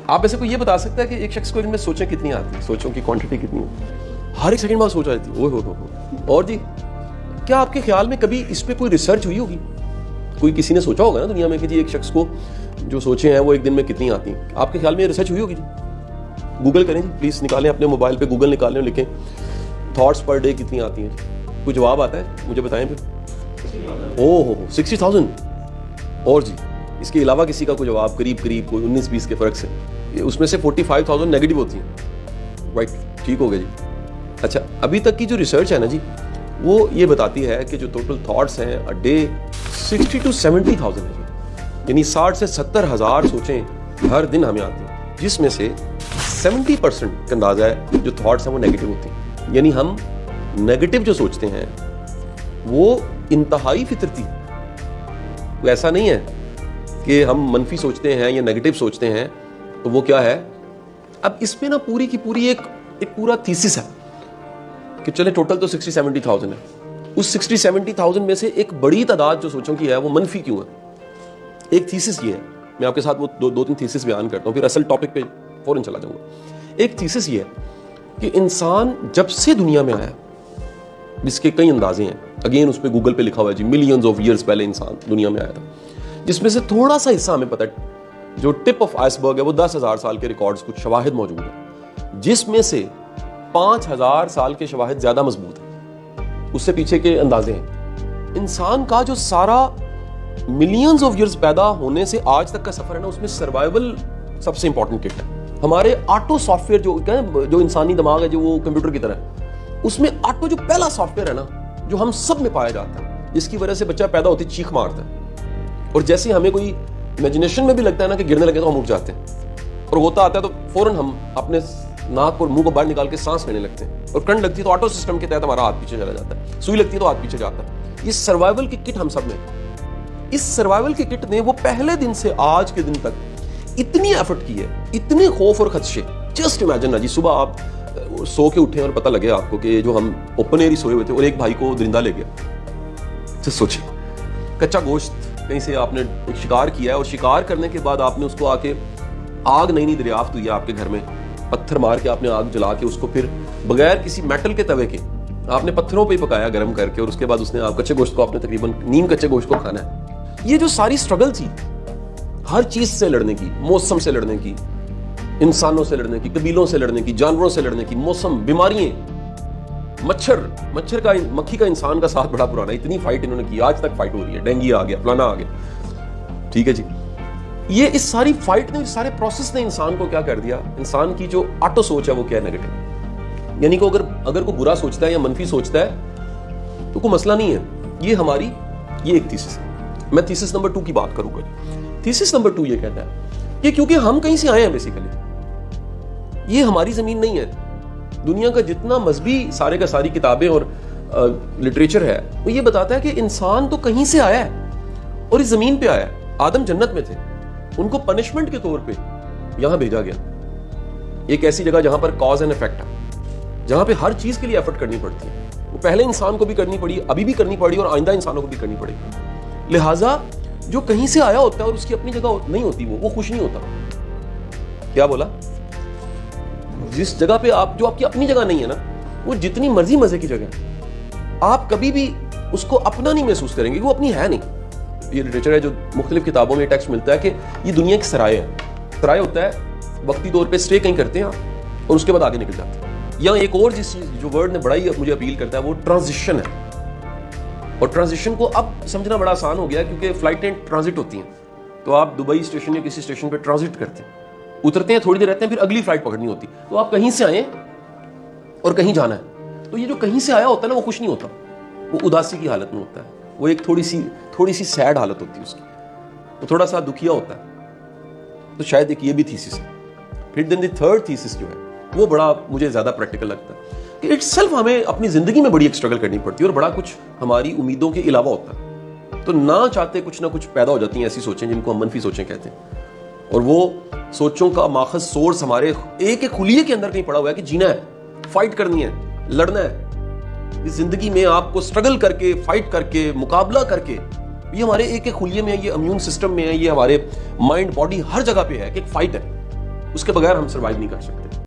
آپ ایسے کوئی یہ بتا سکتا ہے کہ ایک شخص کو ان میں سوچیں کتنی آتی ہیں, سوچوں کی کوانٹٹی کتنی ہے؟ ہر ایک سیکنڈ بعد سوچ آتی ہے. ہو. اور جی کیا آپ کے خیال میں کبھی اس پہ کوئی ریسرچ ہوئی ہوگی؟ کوئی کسی نے سوچا ہوگا نا دنیا میں کہ جی ایک شخص کو جو سوچیں ہیں وہ ایک دن میں کتنی آتی ہیں. آپ کے خیال میں یہ ریسرچ ہوئی ہوگی؟ جی گوگل کریں جی پلیز, نکالیں اپنے موبائل پہ گوگل نکالیں اور لکھیں تھاٹس پر ڈے کتنی آتی ہیں. کوئی جواب آتا ہے مجھے بتائیں پھر. ہو 60,000. اور جی اس کے علاوہ کسی کا کوئی جواب قریب کوئی 19-20 کے فرق سے, اس میں سے 45,000 نیگیٹو ہوتی ہیں. رائٹ, ٹھیک ہو گیا جی. اچھا ابھی تک کی جو ریسرچ ہے نا جی وہ یہ بتاتی ہے کہ جو ٹوٹل تھاٹس ہیں اے ڈے 60 to 70,000 ہے جی, یعنی 60 سے 70,000 سوچیں ہر دن ہمیں آتی ہیں, جس میں سے 70% کا اندازہ ہے جو تھاٹس ہیں وہ نیگیٹو ہوتی ہیں. یعنی ہم نیگیٹو جو سوچتے ہیں وہ انتہائی فطرتی ہے. وہ ایسا نہیں ہے کہ ہم منفی سوچتے ہیں یا نیگیٹو سوچتے ہیں تو وہ کیا ہے. اب اس میں نا پوری کی پوری ایک پورا تھیسس ہے کہ چلے ٹوٹل تو 60-70,000 ہے, اس 60-70,000 میں سے ایک بڑی تعداد جو سوچوں کی ہے وہ منفی کیوں ہے. ایک تھیسس یہ ہے, میں آپ کے ساتھ وہ دو تین تھیسس بیان کرتا ہوں پھر اصل ٹاپک پہ فوراً چلا جاؤں گا. ایک تھیسس یہ ہے کہ انسان جب سے دنیا میں آیا, جس کے کئی اندازے ہیں, اگین اس پہ گوگل پہ لکھا ہوا ہے جی ملینز آف ایئرز پہلے انسان دنیا میں آیا تھا, جس میں سے تھوڑا سا حصہ ہمیں پتہ ہے جو ٹپ آف آئس برگ ہے وہ 10,000 سال کے ریکارڈز کچھ شواہد موجود ہیں, جس میں سے 5,000 سال کے شواہد زیادہ مضبوط ہیں, اس سے پیچھے کے اندازے ہیں. انسان کا جو سارا ملینز آف ایئرز پیدا ہونے سے آج تک کا سفر ہے نا, اس میں سروائیول سب سے امپورٹنٹ کٹ ہے. ہمارے آٹو سافٹ ویئر جو انسانی دماغ ہے جو وہ کمپیوٹر کی طرح ہے, اس میں آٹو جو پہلا سافٹ ویئر ہے نا جو ہم سب میں پایا جاتا ہے, جس کی وجہ سے بچہ پیدا ہوتی چیخ مارتا ہے, اور جیسے ہمیں کوئی امیجنیشن میں بھی لگتا ہے نا کہ گرنے لگے تو ہم اٹھ جاتے ہیں, اور ہوتا آتا ہے تو فوراً ہم اپنے ناک اور منہ کو باہر نکال کے سانس لینے لگتے ہیں, اور کرنٹ لگتی ہے تو آٹو سسٹم کے تحت ہمارا ہاتھ پیچھے چلا جاتا ہے, سوئی لگتی ہے تو ہاتھ پیچھے جاتا ہے. یہ سروائیول کی کٹ ہم سب میں. اس سروائیول کی کٹ نے وہ پہلے دن سے آج کے دن تک اتنی ایفرٹ کی ہے, اتنے خوف اور خدشے. جسٹ امیجن نا جی, صبح آپ سو کے اٹھیں اور پتہ لگے آپ کو کہ جو ہم اوپن ایئر ہی سوئے ہوئے تھے اور ایک بھائی کو درندہ لے گیا. سوچیں کچا گوشت کہیں سے آپ نے شکار کیا ہے, اور شکار کرنے کے بعد آپ نے اس کو آ کے آگ نئی دریافت ہوئی ہے آپ کے گھر میں, پتھر مار کے آپ نے آگ جلا کے اس کو پھر بغیر کسی میٹل کے توے کے آپ نے پتھروں پہ ہی پکایا گرم کر کے, اور اس کے بعد اس نے آپ کچے گوشت کو آپ نے تقریباً نیم کچے گوشت کو کھانا ہے. یہ جو ساری اسٹرگل تھی ہر چیز سے لڑنے کی, موسم سے لڑنے کی, انسانوں سے لڑنے کی, قبیلوں سے لڑنے کی, جانوروں سے لڑنے کی, موسم, بیماریاں, مچھر کا, مکھی کا انسان کا ساتھ بڑا پرانا, اتنی فائٹ انہوں نے کی, آج تک فائٹ ہو رہی ہے. ڈینگی آ گیا, فلانا آ گیا, ٹھیک ہے جی. یہ اس ساری فائٹ نے, اس سارے پروسیس نے انسان کو کیا کر دیا, انسان کی جو آٹو سوچ ہے وہ کیا ہے, نیگیٹو. یعنی کہ اگر کوئی برا سوچتا ہے یا منفی سوچتا ہے تو کوئی مسئلہ نہیں ہے. یہ ہماری یہ ایک تھیسس ہے. میں تھیسس نمبر 2 کی بات کروں گا. تھیسس نمبر 2 یہ کہتا ہے کہ کیونکہ ہم کہیں سے آئے ہیں بیسیکلی, یہ ہماری زمین نہیں ہے. دنیا کا جتنا مذہبی سارے کا ساری کتابیں اور لٹریچر ہے وہ یہ بتاتا ہے کہ انسان تو کہیں سے آیا ہے اور اس زمین پہ آیا ہے. آدم جنت میں تھے, ان کو پنشمنٹ کے طور پہ یہاں بھیجا گیا, ایک ایسی جگہ جہاں پر کاز اینڈ افیکٹ ہے, جہاں پہ ہر چیز کے لیے ایفرٹ کرنی پڑتی ہے. وہ پہلے انسان کو بھی کرنی پڑی, ابھی بھی کرنی پڑی, اور آئندہ انسانوں کو بھی کرنی پڑے گی. لہٰذا جو کہیں سے آیا ہوتا ہے اور اس کی اپنی جگہ نہیں ہوتی, وہ خوش نہیں ہوتا. کیا بولا؟ جس جگہ پہ آپ, جو آپ کی اپنی جگہ نہیں ہے نا, وہ جتنی مرضی مزے کی جگہ ہے, آپ کبھی بھی اس کو اپنا نہیں محسوس کریں گے, وہ اپنی ہے نہیں. یہ لٹریچر ہے جو مختلف کتابوں میں ٹیکسٹ ملتا ہے کہ یہ دنیا کی سرائے ہے. سرائے ہوتا ہے وقتی طور پہ اسٹے کہیں کرتے ہیں آپ اور اس کے بعد آگے نکل جاتے ہیں. یا ایک اور جس جو ورڈ نے بڑا ہی مجھے اپیل کرتا ہے وہ ٹرانزیشن ہے. اور ٹرانزیشن کو اب سمجھنا بڑا آسان ہو گیا کیونکہ فلائٹیں ٹرانزٹ ہوتی ہیں. تو آپ دبئی اسٹیشن یا کسی اسٹیشن پہ ٹرانزٹ کرتے ہیں, اترتے ہیں, تھوڑی دیر رہتے ہیں, پھر اگلی فلائٹ پکڑنی ہوتی. تو آپ کہیں سے آئے اور کہیں جانا ہے. تو یہ جو کہیں سے آیا ہوتا ہے نا, وہ خوش نہیں ہوتا, وہ اداسی کی حالت میں ہوتا ہے. وہ ایک تھوڑی سی سیڈ حالت ہوتی ہے اس کی, وہ تھوڑا سا دکھیا ہوتا ہے. تو شاید ایک یہ بھی تھیسس ہے. پھر دین دی تھرڈ تھیسس جو ہے وہ بڑا مجھے زیادہ پریکٹیکل لگتا ہے کہ اٹ سیلف ہمیں اپنی زندگی میں بڑی ایک اسٹرگل کرنی پڑتی ہے اور بڑا کچھ ہماری امیدوں کے علاوہ ہوتا ہے. تو نہ چاہتے کچھ نہ کچھ پیدا ہو جاتی ہیں ایسی سوچیں جن کو ہم منفی سوچیں کہتے ہیں. اور وہ سوچوں کا ماخذ سورس ہمارے ایک خلیے کے اندر کہیں پڑا ہوا ہے کہ جینا ہے, فائٹ کرنی ہے, لڑنا ہے. اس زندگی میں آپ کو اسٹرگل کر کے, فائٹ کر کے, مقابلہ کر کے, یہ ہمارے ایک خلیے میں ہے, یہ امیون سسٹم میں ہے, یہ ہمارے مائنڈ باڈی ہر جگہ پہ ہے کہ ایک فائٹ ہے. اس کے بغیر ہم سروائیو نہیں کر سکتے.